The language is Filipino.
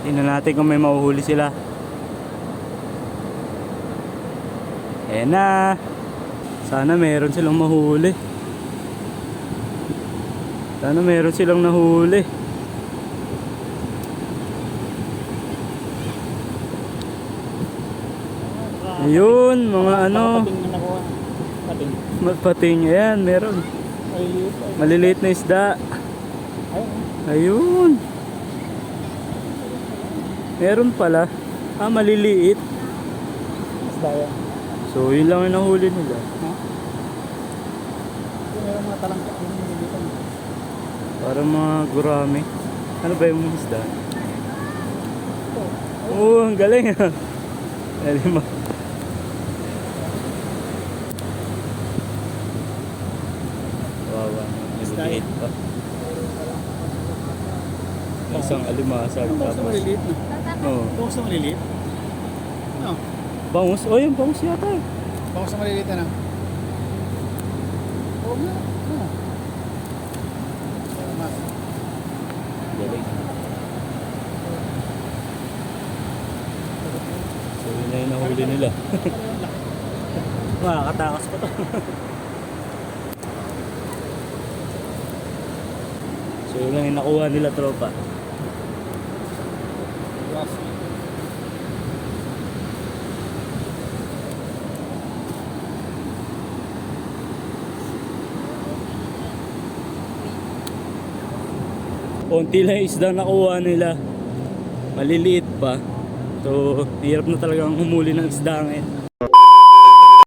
Tingnan natin kung may mahuhuli sila. Ayan na. Sana meron silang mahuli. Sana meron silang nahuli. Ayun, mga ano. Pating na nakuha. Pating. Magpating. Ayan, meron. Maliliit na isda. Ayun. Meron pala. Ah, maliliit. Isda yan. So, yun lang yung nahuli nila. Ha? Meron mga talangka. Parang mga gurami. Ano ba yung isda? Oo, ang galing ah. Galing mo. Wawa. Maliliit pa. May isang alimasag Ang bangus na tapos. maliliit na. Oo. Bangus na maliliit? No. Bangus? Oh, yung bangus yata eh. Bangus na maliliit na. Oo nga. Oo. Salamat. Galing. So yun na yung nahuli nila. Makakatakas pa to. So yun lang yung nakuha nila, tropa. Yes. Konti lang yung isda nakuha nila. Maliliit pa. So hirap na talagang humuli ng isda ngayon.